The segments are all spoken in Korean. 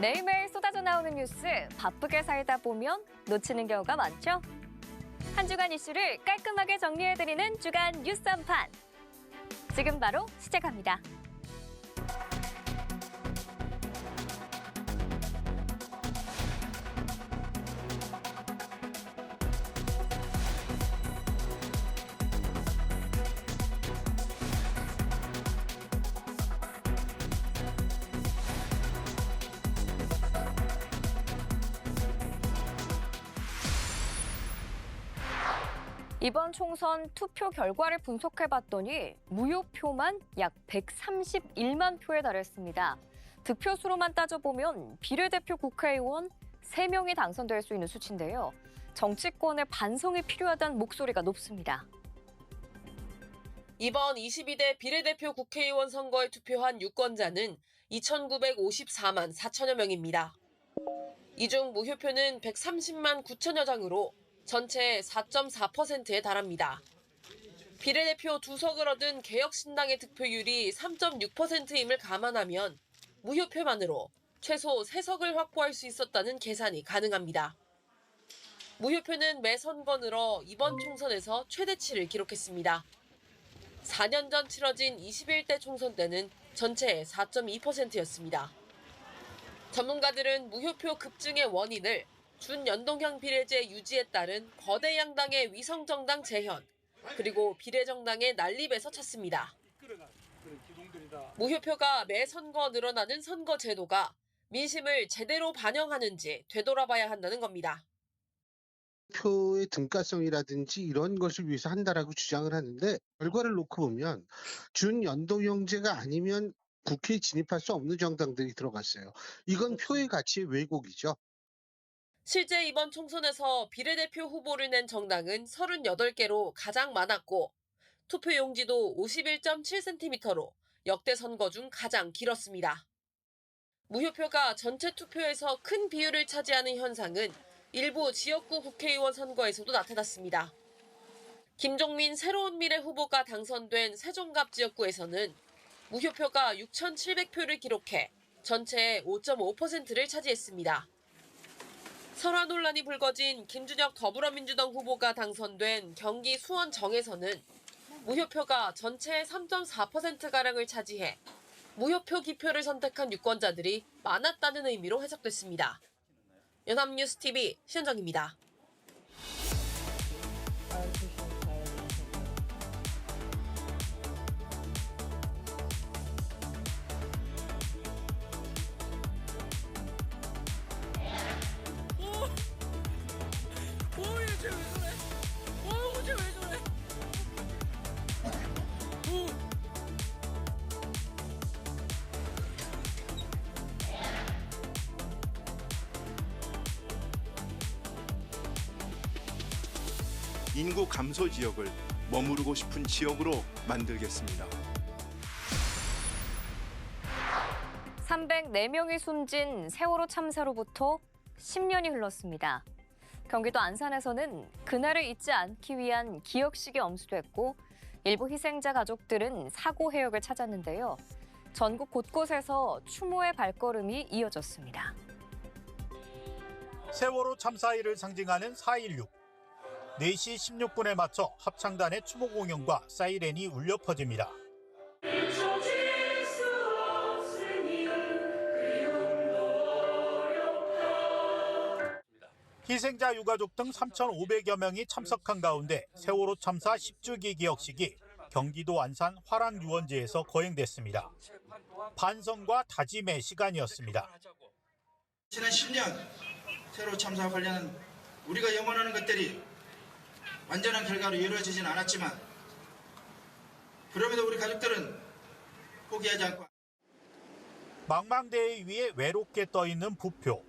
매일매일 쏟아져 나오는 뉴스, 바쁘게 살다 보면 놓치는 경우가 많죠? 한 주간 이슈를 깔끔하게 정리해드리는 주간 뉴스 한판. 지금 바로 시작합니다. 이번 총선 투표 결과를 분석해봤더니 무효표만 약 131만 표에 달했습니다. 득표수로만 따져보면 비례대표 국회의원 3명이 당선될 수 있는 수치인데요. 정치권의 반성이 필요하다는 목소리가 높습니다. 이번 22대 비례대표 국회의원 선거에 투표한 유권자는 2,954만 4천여 명입니다. 이 중 무효표는 130만 9천여 장으로 전체의 4.4%에 달합니다. 비례대표 2석을 얻은 개혁신당의 득표율이 3.6%임을 감안하면 무효표만으로 최소 3석을 확보할 수 있었다는 계산이 가능합니다. 무효표는 매 선거 늘어 이번 총선에서 최대치를 기록했습니다. 4년 전 치러진 21대 총선 때는 전체의 4.2%였습니다. 전문가들은 무효표 급증의 원인을 준연동형 비례제 유지에 따른 거대 양당의 위성정당 재현, 그리고 비례정당의 난립에서 찾습니다. 무효표가 매 선거 늘어나는 선거 제도가 민심을 제대로 반영하는지 되돌아봐야 한다는 겁니다. 표의 등가성이라든지 이런 것을 위해서 한다라고 주장을 하는데 결과를 놓고 보면 준연동형제가 아니면 국회에 진입할 수 없는 정당들이 들어갔어요. 이건 표의 가치의 왜곡이죠. 실제 이번 총선에서 비례대표 후보를 낸 정당은 38개로 가장 많았고 투표 용지도 51.7cm로 역대 선거 중 가장 길었습니다. 무효표가 전체 투표에서 큰 비율을 차지하는 현상은 일부 지역구 국회의원 선거에서도 나타났습니다. 김종민 새로운미래 후보가 당선된 세종갑 지역구에서는 무효표가 6,700표를 기록해 전체의 5.5%를 차지했습니다. 설화 논란이 불거진 김준혁 더불어민주당 후보가 당선된 경기 수원 정에서는 무효표가 전체의 3.4%가량을 차지해 무효표 기표를 선택한 유권자들이 많았다는 의미로 해석됐습니다. 연합뉴스TV 신현정입니다. 인구 감소 지역을 머무르고 싶은 지역으로 만들겠습니다. 304명이 숨진 세월호 참사로부터 10년이 흘렀습니다. 경기도 안산에서는 그날을 잊지 않기 위한 기억식이 엄수됐고 일부 희생자 가족들은 사고 해역을 찾았는데요. 전국 곳곳에서 추모의 발걸음이 이어졌습니다. 세월호 참사일을 상징하는 4.16. 4시 16분에 맞춰 합창단의 추모 공연과 사이렌이 울려 퍼집니다. 희생자 유가족 등 3,500여 명이 참석한 가운데 세월호 참사 10주기 기억식이 경기도 안산 화랑유원지에서 거행됐습니다. 반성과 다짐의 시간이었습니다. 지난 10년 세월호 참사와 관련한 우리가 염원하는 것들이 완전한 결과로 이루어지진 않았지만 그럼에도 우리 가족들은 포기하지 않고 망망대해 위에 외롭게 떠있는 부표.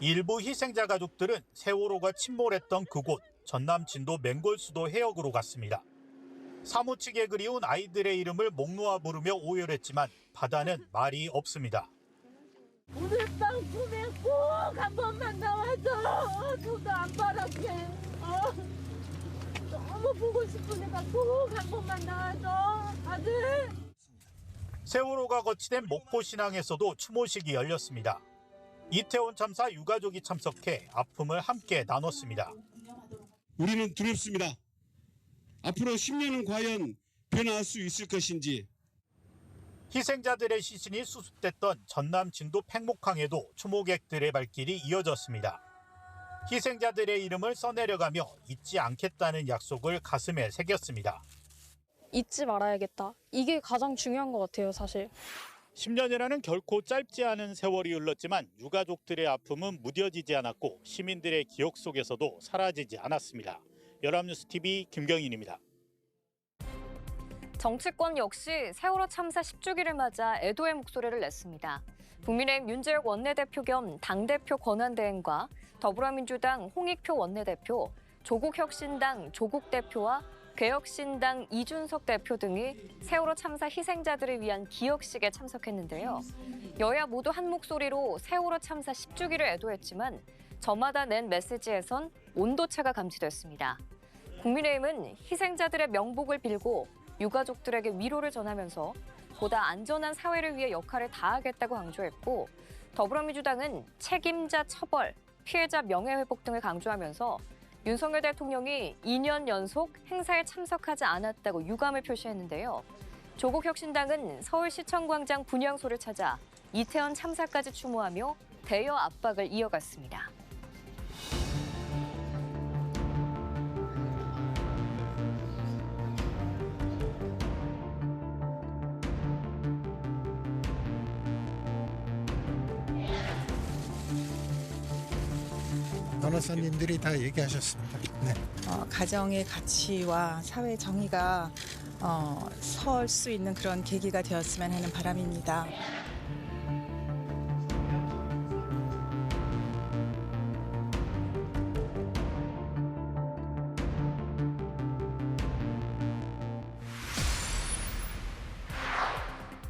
일부 희생자 가족들은 세월호가 침몰했던 그곳 전남 진도 맹골수도 해역으로 갔습니다. 사무치게 그리운 아이들의 이름을 목 놓아 부르며 오열했지만 바다는 말이 없습니다. 오늘 밤 꿈에 꼭 한 번만 나와줘. 저도 안 바랄게. 너무 보고 싶으니까 꼭 한 번만 나와줘. 아들. 세월호가 거치된 목포신항에서도 추모식이 열렸습니다. 이태원 참사 유가족이 참석해 아픔을 함께 나눴습니다. 우리는 두렵습니다. 앞으로 10년은 과연 변화할 수 있을 것인지. 희생자들의 시신이 수습됐던 전남 진도 팽목항에도 추모객들의 발길이 이어졌습니다. 희생자들의 이름을 써내려가며 잊지 않겠다는 약속을 가슴에 새겼습니다. 잊지 말아야겠다. 이게 가장 중요한 것 같아요, 사실. 10년이라는 결코 짧지 않은 세월이 흘렀지만 유가족들의 아픔은 무뎌지지 않았고 시민들의 기억 속에서도 사라지지 않았습니다. 연합뉴스TV 김경인입니다. 정치권 역시 세월호 참사 10주기를 맞아 애도의 목소리를 냈습니다. 국민의힘 윤재혁 원내대표 겸 당대표 권한대행과 더불어민주당 홍익표 원내대표, 조국혁신당 조국 대표와 개혁신당 이준석 대표 등이 세월호 참사 희생자들을 위한 기억식에 참석했는데요. 여야 모두 한 목소리로 세월호 참사 10주기를 애도했지만 저마다 낸 메시지에선 온도차가 감지됐습니다. 국민의힘은 희생자들의 명복을 빌고 유가족들에게 위로를 전하면서 보다 안전한 사회를 위해 역할을 다하겠다고 강조했고, 더불어민주당은 책임자 처벌, 피해자 명예회복 등을 강조하면서 윤석열 대통령이 2년 연속 행사에 참석하지 않았다고 유감을 표시했는데요. 조국혁신당은 서울시청광장 분향소를 찾아 이태원 참사까지 추모하며 대여 압박을 이어갔습니다. 변호사님들이 다 얘기하셨습니다. 네. 가정의 가치와 사회 정의가 설 수 있는 그런 계기가 되었으면 하는 바람입니다.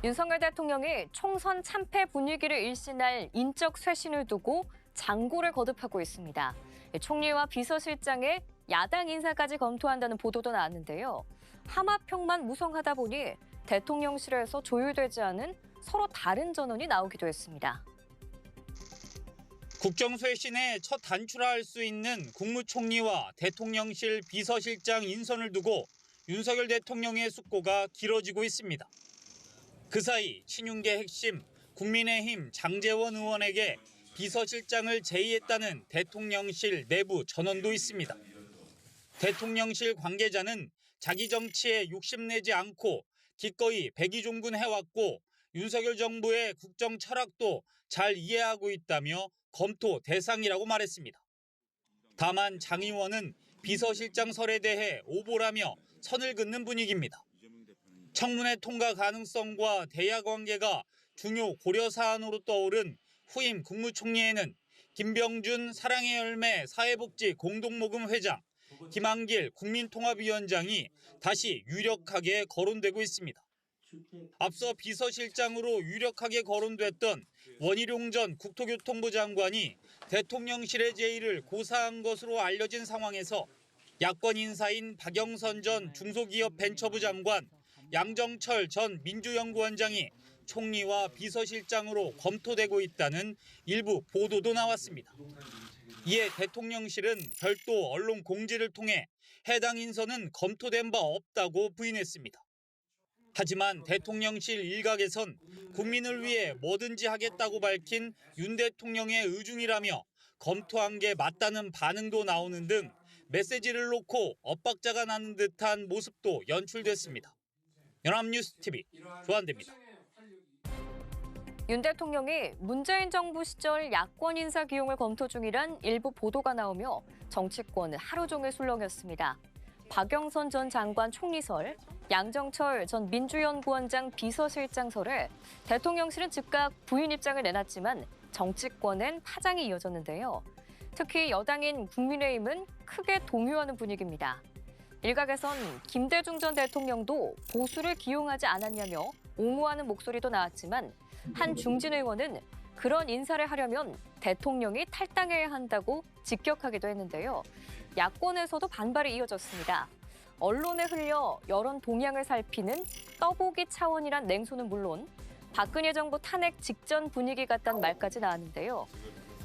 윤석열 대통령이 총선 참패 분위기를 일신할 인적 쇄신을 두고 장고를 거듭하고 있습니다. 총리와 비서실장의 야당 인사까지 검토한다는 보도도 나왔는데요. 하마평만 무성하다 보니 대통령실에서 조율되지 않은 서로 다른 전언이 나오기도 했습니다. 국정쇄신의 첫 단추라 할 수 있는 국무총리와 대통령실 비서실장 인선을 두고 윤석열 대통령의 숙고가 길어지고 있습니다. 그 사이 친윤계 핵심 국민의힘 장제원 의원에게 비서실장을 제의했다는 대통령실 내부 전언도 있습니다. 대통령실 관계자는 자기 정치에 욕심내지 않고 기꺼이 백의종군해왔고 윤석열 정부의 국정 철학도 잘 이해하고 있다며 검토 대상이라고 말했습니다. 다만 장 의원은 비서실장설에 대해 오보라며 선을 긋는 분위기입니다. 청문회 통과 가능성과 대야 관계가 중요 고려 사안으로 떠오른 후임 국무총리에는 김병준 사랑의 열매 사회복지 공동모금 회장, 김한길 국민통합위원장이 다시 유력하게 거론되고 있습니다. 앞서 비서실장으로 유력하게 거론됐던 원희룡 전 국토교통부 장관이 대통령실의 제의를 고사한 것으로 알려진 상황에서 야권 인사인 박영선 전 중소기업 벤처부 장관, 양정철 전 민주연구원장이 총리와 비서실장으로 검토되고 있다는 일부 보도도 나왔습니다. 이에 대통령실은 별도 언론 공지를 통해 해당 인선은 검토된 바 없다고 부인했습니다. 하지만 대통령실 일각에선 국민을 위해 뭐든지 하겠다고 밝힌 윤 대통령의 의중이라며 검토한 게 맞다는 반응도 나오는 등 메시지를 놓고 엇박자가 나는 듯한 모습도 연출됐습니다. 연합뉴스TV 조한대입니다. 윤 대통령이 문재인 정부 시절 야권 인사 기용을 검토 중이란 일부 보도가 나오며 정치권은 하루 종일 술렁였습니다. 박영선 전 장관 총리설, 양정철 전 민주연구원장 비서실장설에 대통령실은 즉각 부인 입장을 내놨지만 정치권엔 파장이 이어졌는데요. 특히 여당인 국민의힘은 크게 동요하는 분위기입니다. 일각에선 김대중 전 대통령도 보수를 기용하지 않았냐며 옹호하는 목소리도 나왔지만 한 중진 의원은 그런 인사를 하려면 대통령이 탈당해야 한다고 직격하기도 했는데요. 야권에서도 반발이 이어졌습니다. 언론에 흘려 여론 동향을 살피는 떠보기 차원이란 냉소는 물론 박근혜 정부 탄핵 직전 분위기 같다는 말까지 나왔는데요.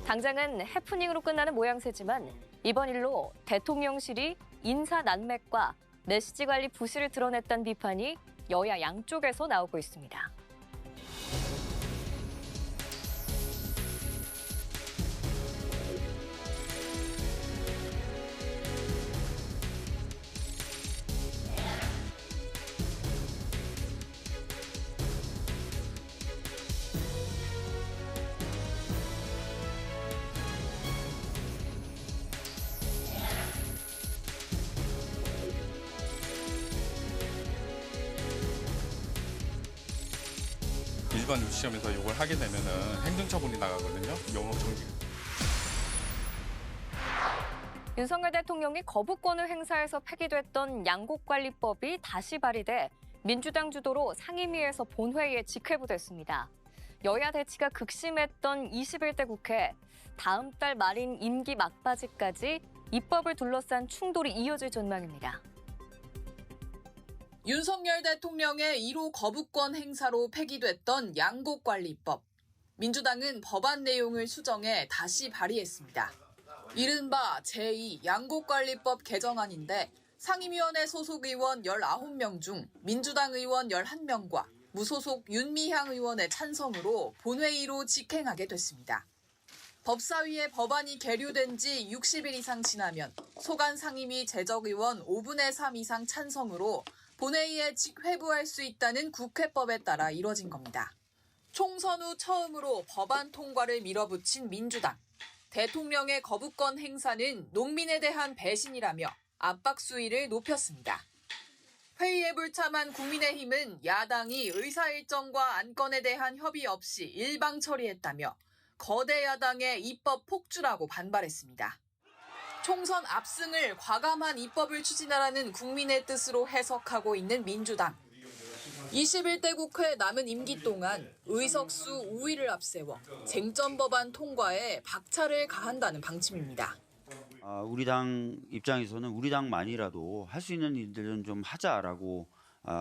당장은 해프닝으로 끝나는 모양새지만 이번 일로 대통령실이 인사 난맥과 메시지 관리 부실을 드러냈다는 비판이 여야 양쪽에서 나오고 있습니다. 일반 유치원에서 이걸 하게 되면은 행정처분이 나가거든요. 영업 정지. 윤석열 대통령이 거부권을 행사해서 폐기됐던 양곡관리법이 다시 발의돼 민주당 주도로 상임위에서 본회의에 직회부됐습니다. 여야 대치가 극심했던 21대 국회, 다음 달 말인 임기 막바지까지 입법을 둘러싼 충돌이 이어질 전망입니다. 윤석열 대통령의 1호 거부권 행사로 폐기됐던 양곡관리법. 민주당은 법안 내용을 수정해 다시 발의했습니다. 이른바 제2 양곡관리법 개정안인데 상임위원회 소속 의원 19명 중 민주당 의원 11명과 무소속 윤미향 의원의 찬성으로 본회의로 직행하게 됐습니다. 법사위에 법안이 계류된 지 60일 이상 지나면 소관 상임위 재적 의원 5분의 3 이상 찬성으로 본회의에 직회부할 수 있다는 국회법에 따라 이뤄진 겁니다. 총선 후 처음으로 법안 통과를 밀어붙인 민주당. 대통령의 거부권 행사는 농민에 대한 배신이라며 압박 수위를 높였습니다. 회의에 불참한 국민의힘은 야당이 의사일정과 안건에 대한 협의 없이 일방 처리했다며 거대 야당의 입법 폭주라고 반발했습니다. 총선 압승을 과감한 입법을 추진하라는 국민의 뜻으로 해석하고 있는 민주당. 21대 국회 남은 임기 동안 의석수 우위를 앞세워 쟁점 법안 통과에 박차를 가한다는 방침입니다. 우리 당 입장에서는 우리 당만이라도 할 수 있는 일들은 좀 하자라고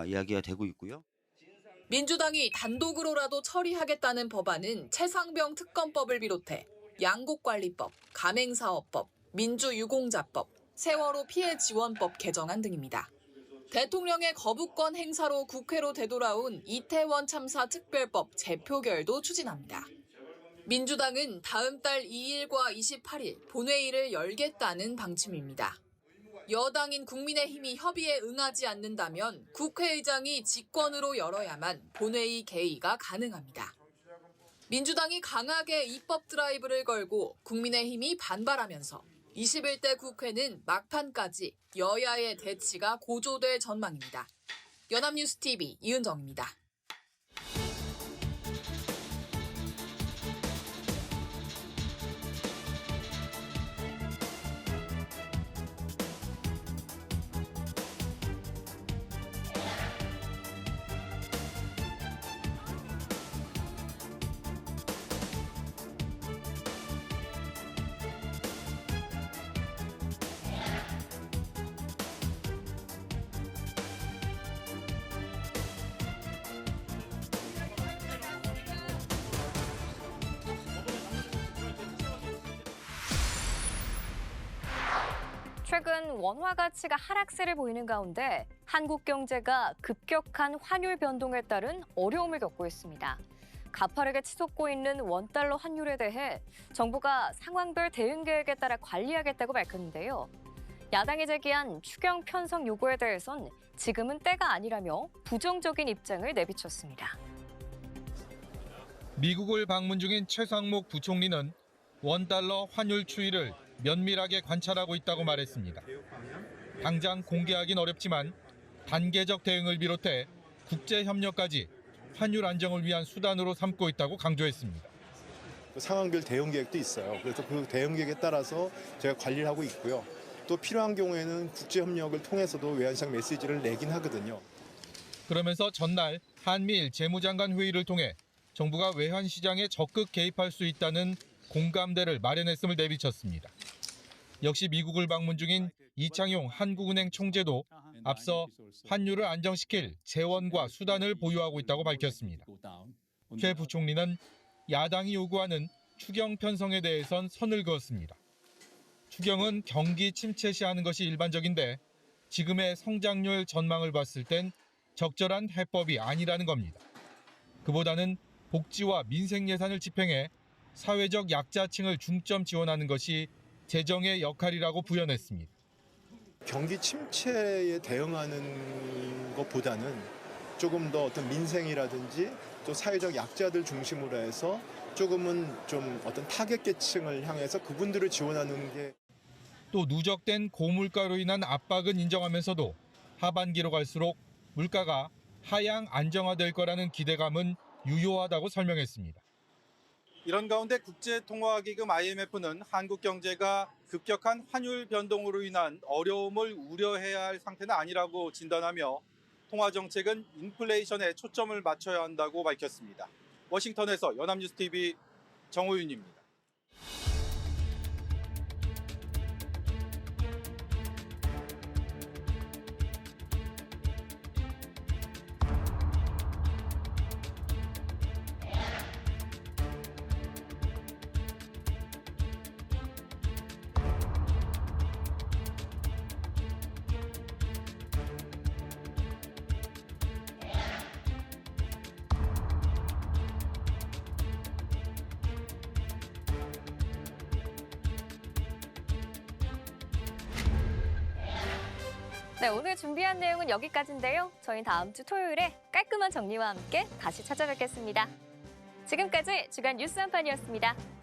이야기가 되고 있고요. 민주당이 단독으로라도 처리하겠다는 법안은 최상병 특검법을 비롯해 양곡관리법, 가맹사업법, 민주유공자법, 세월호 피해지원법 개정안 등입니다. 대통령의 거부권 행사로 국회로 되돌아온 이태원 참사 특별법 재표결도 추진합니다. 민주당은 다음 달 2일과 28일 본회의를 열겠다는 방침입니다. 여당인 국민의힘이 협의에 응하지 않는다면 국회의장이 직권으로 열어야만 본회의 개의가 가능합니다. 민주당이 강하게 입법 드라이브를 걸고 국민의힘이 반발하면서 21대 국회는 막판까지 여야의 대치가 고조될 전망입니다. 연합뉴스TV 이은정입니다. 최근 원화 가치가 하락세를 보이는 가운데 한국 경제가 급격한 환율 변동에 따른 어려움을 겪고 있습니다. 가파르게 치솟고 있는 원달러 환율에 대해 정부가 상황별 대응 계획에 따라 관리하겠다고 밝혔는데요. 야당이 제기한 추경 편성 요구에 대해선 지금은 때가 아니라며 부정적인 입장을 내비쳤습니다. 미국을 방문 중인 최상목 부총리는 원달러 환율 추이를 면밀하게 관찰하고 있다고 말했습니다. 당장 공개하긴 어렵지만 단계적 대응을 비롯해 국제협력까지 환율 안정을 위한 수단으로 삼고 있다고 강조했습니다. 상황별 대응 계획도 있어요. 그래서 그 대응 계획에 따라서 제가 관리를 하고 있고요. 또 필요한 경우에는 국제협력을 통해서도 외환시장 메시지를 내긴 하거든요. 그러면서 전날 한미일 재무장관 회의를 통해 정부가 외환시장에 적극 개입할 수 있다는 공감대를 마련했음을 내비쳤습니다. 역시 미국을 방문 중인 이창용 한국은행 총재도 앞서 환율을 안정시킬 재원과 수단을 보유하고 있다고 밝혔습니다. 최 부총리는 야당이 요구하는 추경 편성에 대해선 선을 그었습니다. 추경은 경기 침체 시 하는 것이 일반적인데 지금의 성장률 전망을 봤을 땐 적절한 해법이 아니라는 겁니다. 그보다는 복지와 민생 예산을 집행해 사회적 약자층을 중점 지원하는 것이 재정의 역할이라고 부연했습니다. 경기 침체에 대응하는 것보다는 조금 더 어떤 민생이라든지 또 사회적 약자들 중심으로 해서 조금은 좀 어떤 타겟 계층을 향해서 그분들을 지원하는 게. 또 누적된 고물가로 인한 압박은 인정하면서도 하반기로 갈수록 물가가 하향 안정화될 거라는 기대감은 유효하다고 설명했습니다. 이런 가운데 국제통화기금 IMF는 한국 경제가 급격한 환율 변동으로 인한 어려움을 우려해야 할 상태는 아니라고 진단하며 통화 정책은 인플레이션에 초점을 맞춰야 한다고 밝혔습니다. 워싱턴에서 연합뉴스TV 정호윤입니다. 네, 오늘 준비한 내용은 여기까지인데요. 저희 다음 주 토요일에 깔끔한 정리와 함께 다시 찾아뵙겠습니다. 지금까지 주간 뉴스 한판이었습니다.